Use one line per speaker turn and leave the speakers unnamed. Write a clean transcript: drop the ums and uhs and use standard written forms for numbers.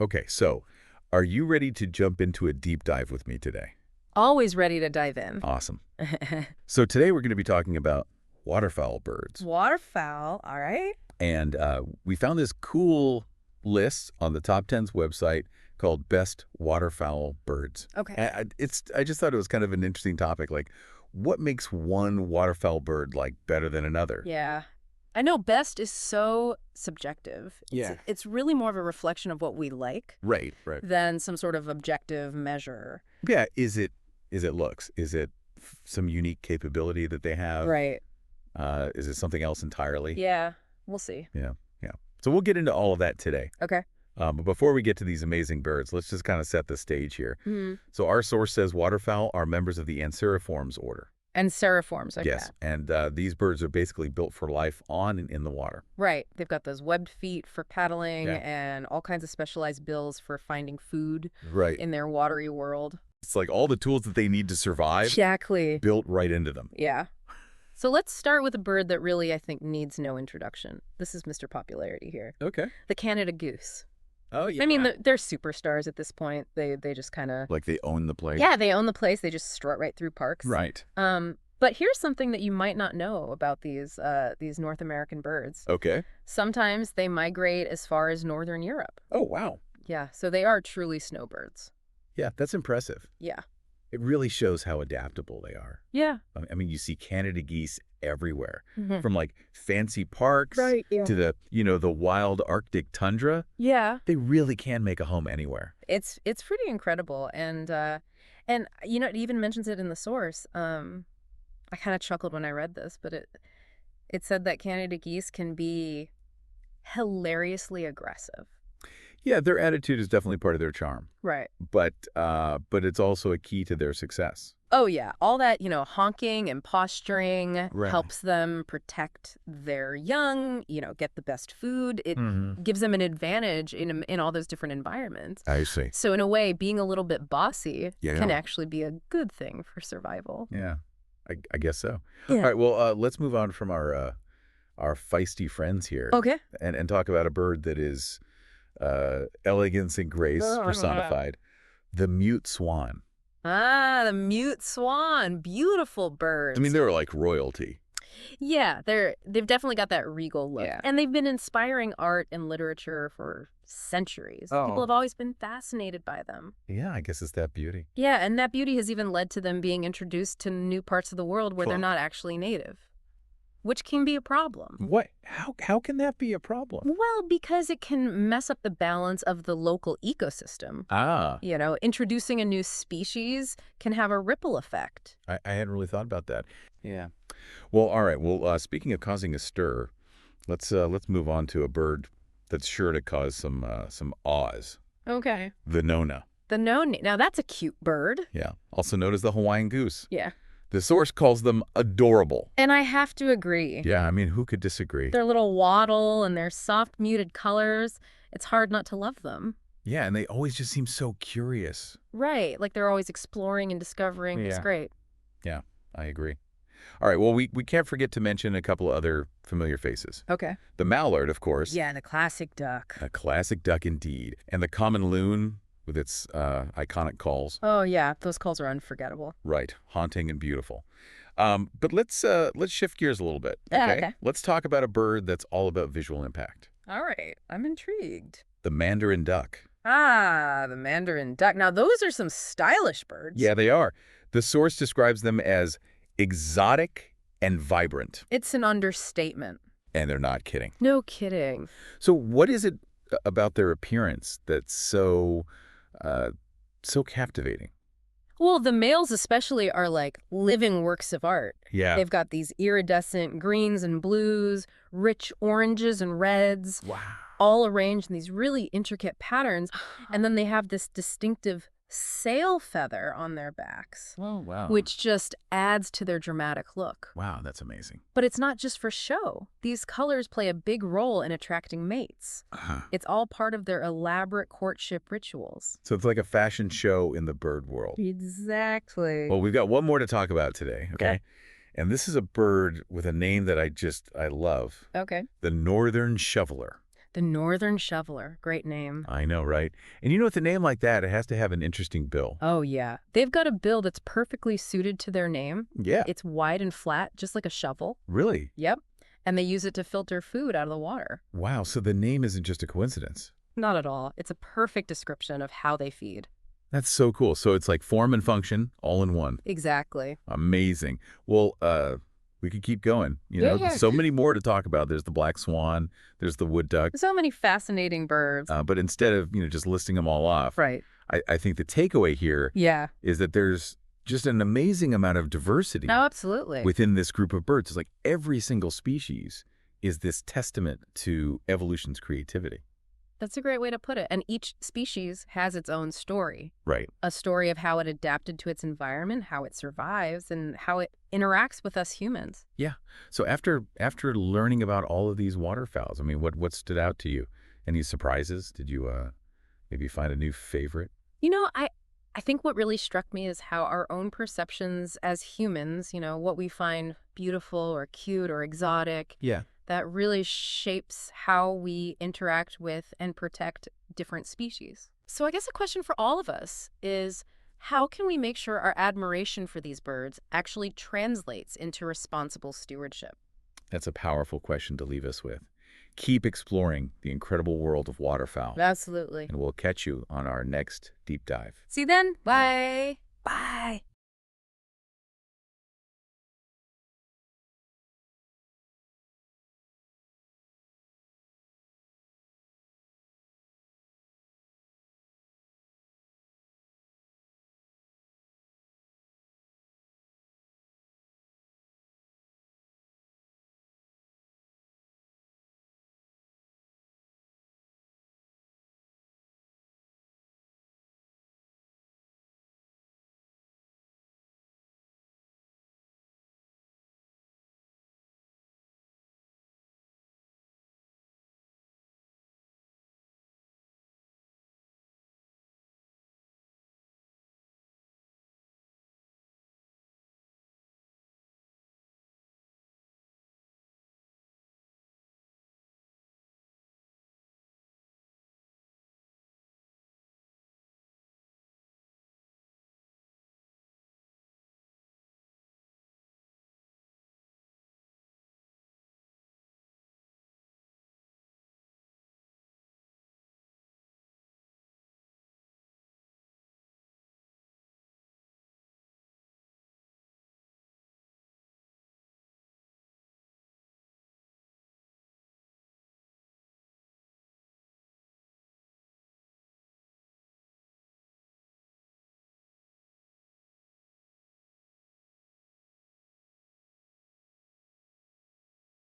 Okay, so are you ready to jump into a deep dive with me today?
Always ready to dive in.
Awesome. So today we're going to be talking about waterfowl birds.
Waterfowl, all right.
And we found this cool list on the Top 10's website called Best Waterfowl Birds.
Okay.
And I just thought it was kind of an interesting topic. Like, what makes one waterfowl bird like better than another?
Yeah. I know best is so subjective. It's really more of a reflection of what we like
Right.
than some sort of objective measure.
Yeah, is it looks? Is it some unique capability that they have?
Right.
Is it something else entirely?
Yeah. We'll see.
Yeah. So we'll get into all of that today.
Okay.
But before we get to these amazing birds, let's just kind of set the stage here.
Mm.
So our source says waterfowl are members of the Anseriformes order.
And seriforms. Okay.
Yes, and these birds are basically built for life on and in the water.
Right. They've got those webbed feet for paddling
Yeah.
and all kinds of specialized bills for finding food
Right.
in their watery world.
It's like all the tools that they need to survive
Exactly.
built right into them.
Yeah. So let's start with a bird that really, I think, needs no introduction. This is Mr. Popularity here.
Okay.
The Canada goose.
Oh, yeah.
I mean, they're superstars at this point. They just kind of...
Like they own the place.
Yeah, they own the place. They just strut right through parks.
Right.
But here's something that you might not know about these North American birds.
Okay.
Sometimes they migrate as far as northern Europe.
Oh, wow.
Yeah, so they are truly snowbirds.
Yeah, that's impressive.
Yeah.
It really shows how adaptable they are.
Yeah.
I mean, you see Canada geese everywhere,
Mhm.
from like fancy parks
Yeah.
to the wild Arctic tundra.
Yeah.
They really can make a home anywhere.
It's pretty incredible. And it even mentions it in the source. I kind of chuckled when I read this, but it said that Canada geese can be hilariously aggressive.
Yeah, their attitude is definitely part of their charm,
Right.
but it's also a key to their success.
Oh, yeah. All that, honking and posturing
Right.
helps them protect their young, get the best food. It gives them an advantage in all those different environments.
I see.
So in a way, being a little bit bossy
Yeah.
can actually be a good thing for survival.
Yeah, I guess so.
Yeah.
All right, well, let's move on from our feisty friends here
Okay.
and talk about a bird that is elegance and grace personified, the mute swan.
Ah, the mute swan. Beautiful birds.
I mean, they're like royalty.
Yeah, they've definitely got that regal look.
Yeah.
And they've been inspiring art and literature for centuries.
Oh.
People have always been fascinated by them.
Yeah, I guess it's that beauty.
Yeah, and that beauty has even led to them being introduced to new parts of the world where they're
Cool.
not actually native, which can be a problem.
What? How can that be a problem?
Well, because it can mess up the balance of the local ecosystem.
Ah,
Introducing a new species can have a ripple effect.
I hadn't really thought about that. Yeah. Well, all right. Well, speaking of causing a stir, let's move on to a bird that's sure to cause some awes.
Okay.
The nona.
The noni. Now, that's a cute bird.
Yeah. Also known as the Hawaiian goose.
Yeah.
The source calls them adorable.
And I have to agree.
Yeah, I mean, who could disagree?
Their little waddle and their soft muted colors, it's hard not to love them.
Yeah, and they always just seem so curious.
Right, like they're always exploring and discovering. It's
Yeah.
great.
Yeah, I agree. All right, well, we can't forget to mention a couple of other familiar faces.
Okay.
The mallard, of course.
Yeah, the classic duck.
A classic duck indeed. And the common loon with its iconic calls.
Oh, yeah, those calls are unforgettable.
Right, haunting and beautiful. But let's shift gears a little bit.
Okay.
Let's talk about a bird that's all about visual impact.
All right, I'm intrigued.
The mandarin duck.
Ah, the mandarin duck. Now, those are some stylish birds.
Yeah, they are. The source describes them as exotic and vibrant.
It's an understatement.
And they're not kidding.
No kidding.
So what is it about their appearance that's so captivating?
Well, the males especially are like living works of art.
Yeah.
They've got these iridescent greens and blues, rich oranges and reds,
Wow.
all arranged in these really intricate patterns. And then they have this distinctive sail feather on their backs,
Oh, wow.
which just adds to their dramatic look.
Wow, that's amazing.
But it's not just for show. These colors play a big role in attracting mates.
Uh-huh.
It's all part of their elaborate courtship rituals.
So it's like a fashion show in the bird world.
Exactly.
Well, we've got one more to talk about today, okay?
Okay.
And this is a bird with a name that I love.
Okay.
The northern shoveler.
The northern shoveler. Great name.
I know, right? And with a name like that, it has to have an interesting bill.
Oh, yeah. They've got a bill that's perfectly suited to their name.
Yeah.
It's wide and flat, just like a shovel.
Really?
Yep. And they use it to filter food out of the water.
Wow, so the name isn't just a coincidence.
Not at all. It's a perfect description of how they feed.
That's so cool. So it's like form and function all in one.
Exactly.
Amazing. Well, we could keep going.
Yeah.
So many more to talk about. There's the black swan, there's the wood duck.
So many fascinating birds.
But instead of, just listing them all off,
Right.
I think the takeaway here
Yeah.
is that there's just an amazing amount of diversity
Oh, absolutely.
within this group of birds. It's like every single species is this testament to evolution's creativity.
That's a great way to put it. And each species has its own story.
Right.
A story of how it adapted to its environment, how it survives, and how it interacts with us humans.
Yeah. So after learning about all of these waterfowls, I mean, what stood out to you? Any surprises? Did you maybe find a new favorite?
I think what really struck me is how our own perceptions as humans, what we find beautiful or cute or exotic,
Yeah.
that really shapes how we interact with and protect different species. So I guess a question for all of us is, how can we make sure our admiration for these birds actually translates into responsible stewardship?
That's a powerful question to leave us with. Keep exploring the incredible world of waterfowl,
Absolutely.
and we'll catch you on our next deep dive.
See you then. Bye. Bye.